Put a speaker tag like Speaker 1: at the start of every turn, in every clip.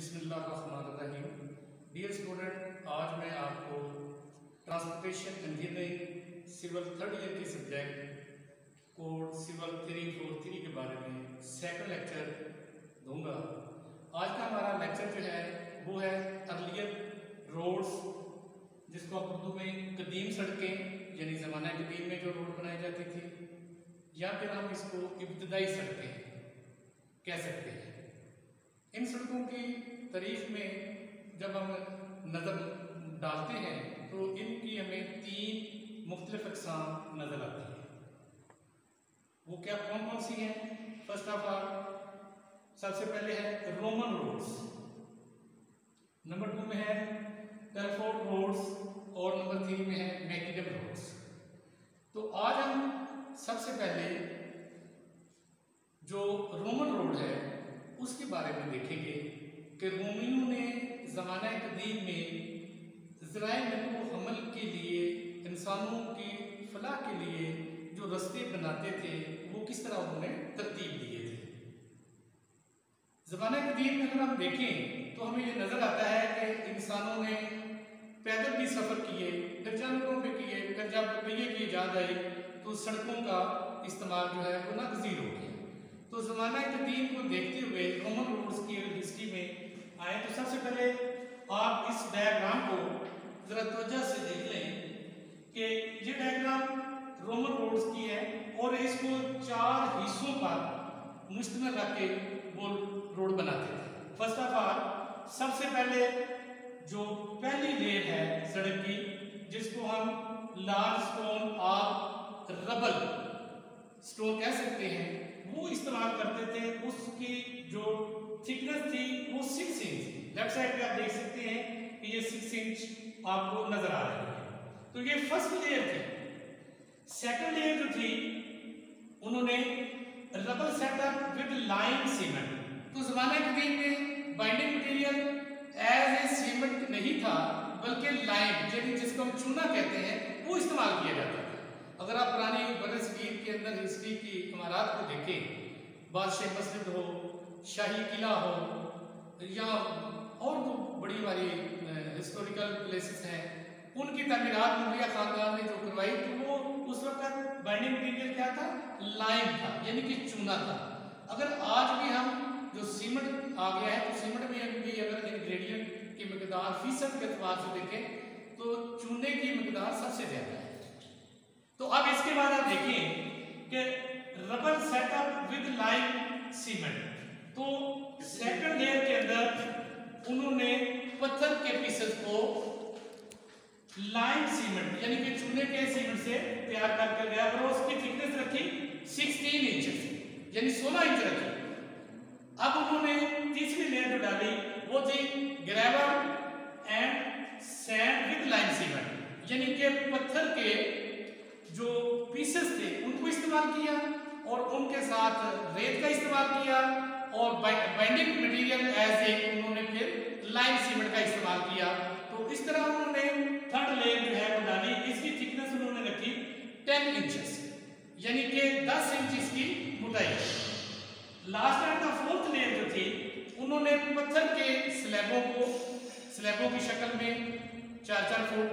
Speaker 1: बिस्मिल्लाहिर्रहमानिर्रहीम। Dear student, आज मैं आपको transportation engineering civil third year के सब्जेक्ट कोड सिविल 343 के बारे में सेकंड लेक्चर दूंगा। आज का हमारा लेक्चर जो है वो है अर्लियर रोड्स, जिसको आप उर्दू में कदीम सड़कें यानी ज़माना कदीम में जो रोड बनाई जाती थी, या फिर हम इसको इब्तदाई सड़कें कह सकते हैं। इन सड़कों की तारीख में जब हम नज़र डालते हैं तो इनकी हमें तीन मुख्तलिफ अक़साम नज़र आती हैं। वो क्या कौन कौन सी हैं? फर्स्ट ऑफ ऑल सबसे पहले है रोमन रोड्स, नंबर 2 में है टेलफोर्ड रोड्स और नंबर 3 में है मैकेडम रोड्स। तो आज हम सबसे पहले जो रोमन रोड है उसके बारे में देखेंगे कि रोमियों ने ज़माना कदीम में ज़राए नक़्ल व हमल के लिए, इंसानों की फलाह के लिए जो रास्ते बनाते थे वो किस तरह उन्होंने तरतीब दिए थे। ज़माना कदीम में अगर हम देखें तो हमें ये नज़र आता है कि इंसानों ने पैदल भी सफ़र किए, फिर जानवरों पे किए, फिर जब पहिए की ईजाद आई तो सड़कों का इस्तेमाल जो है वो नागज़ीर हो गया। तो ज़माना कदीम को देखते हुए रोमन रोड्स की हिस्ट्री में आए तो सबसे पहले आप इस डायग्राम को ज़रा तवज्जो से देख लें कि ये डायग्राम रोमन रोड्स की है और इसको 4 हिस्सों पर मुश्तमिल रख के वो रोड बनाते थे। फर्स्ट ऑफ ऑल सबसे पहले जो पहली लेयर है सड़क की, जिसको हम लार्ज स्टोन और रबल स्टोन कह सकते हैं, वो इस्तेमाल करते थे। उसकी जो थिकनेस थी वो 6 इंच, लेफ्ट साइड पे आप देख सकते हैं कि ये 6 इंच आपको नजर आ रही है। तो ये फर्स्ट लेयर थी। सेकंड लेयर जो थी उन्होंने rubber setup with lime cement. तो ज़माने कदीम में binding material as a cement नहीं था बल्कि लाइम यानी जिसको हम चूना कहते हैं वो इस्तेमाल किया जाता था। अगर आप पुरानी बरसगीर के अंदर हिस्ट्री की इमारत को देखें, बादशाह मस्जिद हो, शाही किला हो, या और जो बड़ी बड़ी हिस्टोरिकल प्लेसेस हैं, उनकी तमीरात मुगलिया ख़ानदान ने जो करवाई तो वो उस वक्त बाइंडिंग मटीरियल क्या था? लाइम था, यानी कि चूना था। अगर आज भी हम जो सीमेंट आ गया है तो सीमेंट में भी अगर इंग्रेडिएंट की मकदार फीसद के एतबार से देखें तो चूने की मकदार सबसे ज़्यादा है। तो अब इसके बाद आप देखें कि rubber setup with lime cement. तो सेकंड लेयर के अंदर उन्होंने पत्थर के पीसेस को लाइम सीमेंट यानी कि चूने के सीमेंट से तैयार करके गया और उसकी थिकनेस रखी 16 इंच यानी 16 इंच रखी। अब उन्होंने तीसरी लेयर जो डाली वो थी gravel and sand with lime cement, यानी कि पत्थर के जो पीसेस थे उनको इस्तेमाल किया और उनके साथ रेत का इस्तेमाल किया और बाइंडिंग मटेरियल एज ए उन्होंने फिर लाइम सीमेंट का इस्तेमाल किया। तो इस तरह उन्होंने थर्ड लेयर जो है वो डाली। इसकी थिकनेस उन्होंने रखी 10 इंचेस यानी कि 10 इंच इसकी मोटाई। Last and the fourth layer जो थी उन्होंने पत्थर के स्लैबों की शक्ल में 4-4 फुट,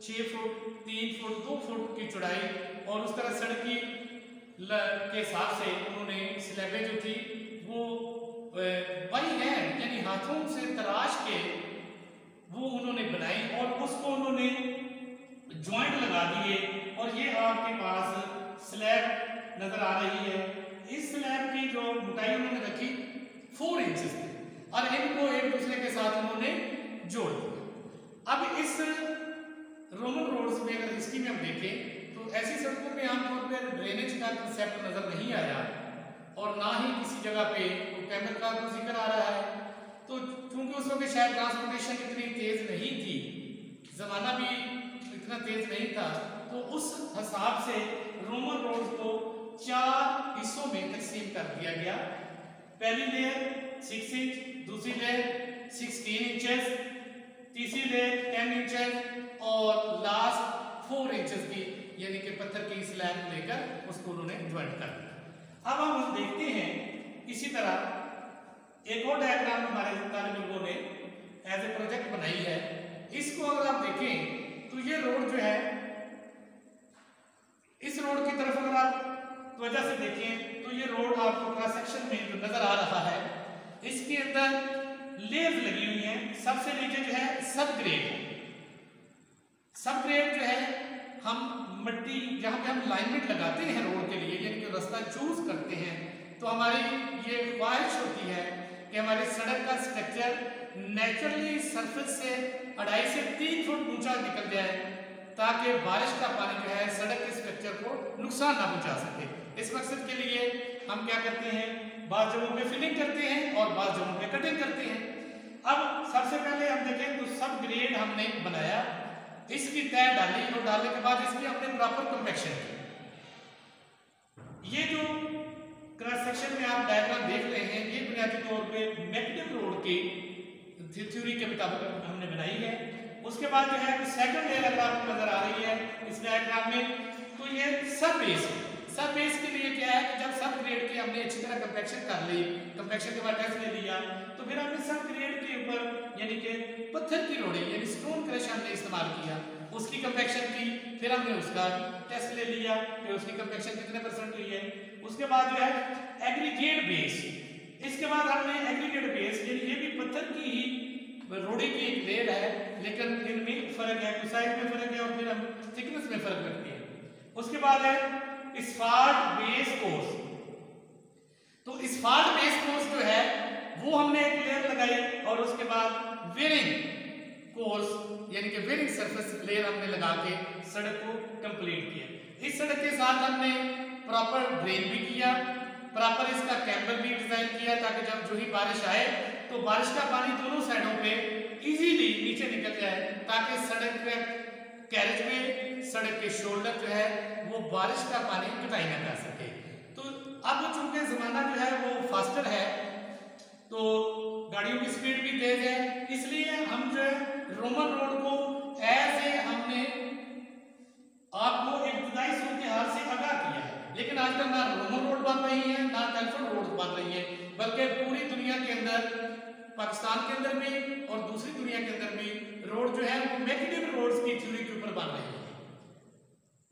Speaker 1: 6 फुट, 3 फुट, 2 फुट की चौड़ाई और उस तरह सड़क के हिसाब से उन्होंने स्लैबें जो थी वो बाई हैंड यानी हाथों से तराश के वो उन्होंने बनाई और उसको उन्होंने जॉइंट लगा दिए और ये आपके पास स्लैब नजर आ रही है। इस स्लैब की जो मोटाई उन्होंने रखी 4 इंचेस थी और इनको एक दूसरे के साथ उन्होंने जोड़ दिया। अब इस रोमन रोड्स में अगर हिस्ट्री में हम देखें तो ऐसी सड़कों पे आमतौर पर ड्रेनेज का कंसेप्ट नजर नहीं आया और ना ही किसी जगह पे कैमल का तो जिक्र आ रहा है। तो चूंकि उस वक्त शायद ट्रांसपोर्टेशन इतनी तेज नहीं थी, जमाना भी इतना तेज नहीं था, तो उस हिसाब से रोमन रोड्स को 4 हिस्सों में तकसीम कर दिया गया। पहली लेयर 6 इंच, दूसरी लेयर 16 इंचेस, तीसरी लेयर 10 इंचेस और लास्ट 4 इंचेस की यानी कि पत्थर की स्लैब लेकर उसको उन्होंने ज्वाइंट कर दिया। अब हम देखते हैं इसी तरह एक और डायग्राम हमारे तालिब इल्मों ने एज ए प्रोजेक्ट बनाई है। इसको अगर आप देखें तो ये रोड जो है, इस रोड की तरफ अगर आप वजह से देखें तो ये रोड आपको क्रॉस सेक्शन में जो नजर आ रहा है, इसके अंदर लेयर्स लगी हुई हैं। सबसे नीचे जो है सब ग्रेड जो है, हम मिट्टी जहां पे हम लाइनमेंट लगाते हैं रोड के लिए, यानी कि रास्ता चूज करते हैं, तो हमारी ये ख्वाहिश होती है कि हमारी सड़क का स्ट्रक्चर नेचुरली सरफेस से 2.5 से 3 फुट ऊंचा निकल जाए, ताकि बारिश का पानी जो है सड़क के स्ट्रक्चर को नुकसान ना पहुंचा सके। इस मकसद के लिए हम क्या करते हैं, बाज़ जगहों पे फिलिंग करते हैं और बाज़ जगहों पे कटिंग करते हैं। अब सबसे पहले हम देखें तो सब ग्रेड हमने बनाया, इसकी तय डाली और डालने के बाद इसकी हमने प्रॉपर कंपैक्शन की। ये जो क्रॉस सेक्शन में आप डायग्राम देख रहे हैं, ये बुनियादी तौर पे मैकडम रोड की थ्योरी के मुताबिक हमने बनाई है। उसके बाद जो है सेकंड लेयर अगर आपको नजर आ रही है इस डायग्राम में, तो ये सब बेस के लिए क्या है कि जब सब ग्रेड की हमने अच्छी तरह कंपैक्शन कर ली, कंपैक्शन के बाद टेस्ट ले लिया, तो फिर हमने सब ग्रेड के ऊपर यानी कि पत्थर की रोड़ी यानी स्टोन क्रश हमने इस्तेमाल किया, उसकी कंपैक्शन की, फिर हमने उसका टेस्ट ले लिया कि उसकी कंपैक्शन कितने % हुई है। उसके बाद जो है एग्रीगेट बेस, इसके बाद हमने एग्रीगेट बेस यानी ये भी पत्थर की ही रोड़ी की एक लेयर है, लेकिन इनमें फर्क है, साइज में फर्क है और फिर हम थिकनेस में फर्क रखते हैं। उसके बाद है स्पार्ट बेस कोर्स, तो स्पार्ट बेस कोर्स जो है वो हमने एक लेयर लगाई और उसके बाद वेरिंग कोर्स यानी कि वेरिंग सरफेस लेयर हमने लगा के सड़क को कंप्लीट किया। इस सड़क के साथ हमने प्रॉपर ड्रेन भी किया, प्रॉपर इसका कैम्बर भी डिजाइन किया, ताकि जब जो ही बारिश आए तो बारिश का पानी दोनों साइडों पे इजीली नीचे निकल जाए, ताकि सड़क के कैरेज में सड़क के शोल्डर जो है वो बारिश का पानी कटाई ना कर सके। तो अब चूंकि जमाना जो है वो फास्टर है, तो गाड़ियों की स्पीड भी तेज है, इसलिए हम जो है रोमन रोड को ऐसे हमने आपको इब्तदाई सूरत हाल से आगाह किया है। लेकिन आजकल ना रोमन रोड बन रही है ना टेलीफोन रोड बन रही है, बल्कि पूरी दुनिया के अंदर, पाकिस्तान के अंदर भी और दूसरी दुनिया के अंदर भी रोड जो है वो मैकडम रोड्स की थ्योरी के ऊपर बन रही है।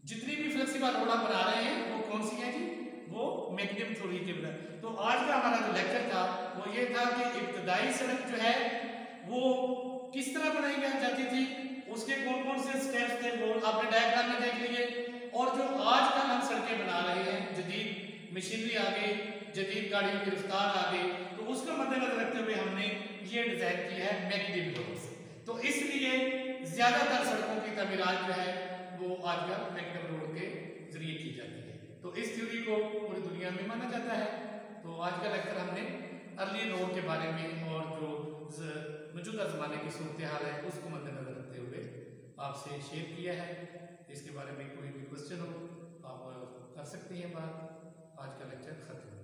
Speaker 1: जितनी भी फ्लेक्सिबल रोड आप बना रहे हैं वो कौन सी है जी, वो मैकडम थ्योरी के ऊपर। तो आज का हमारा जो लेक्चर था वो ये था कि इब्तदाई सड़क जो है वो किस तरह बनाई जाती थी, उसके कौन कौन से स्टेप्स थे वो आपने डायग्राम में देख लिए, और जो आजकल हम सड़कें बना रहे हैं, जदीद मशीनरी आ गई, जदीद गाड़ियों की रफ्तार आ गई, तो उसका मद्देनजर रखते हुए हमने ये डिजाइन किया है मैकडम रोड्स। तो इसलिए ज्यादातर सड़कों की तमीरात जो है वो आजकल मैकडम रोड के जरिए की जाती है। तो इस थ्योरी को पूरी दुनिया में माना जाता है। तो आज का लेक्चर हमने अर्ली रोड के बारे में और जो मौजूदा ज़माने की सूरत हाल है उसको मद्देनजर रखते हुए आपसे शेयर किया है। इसके बारे में कोई भी क्वेश्चन हो आप कर सकते हैं बात। आज का लेक्चर खत्म।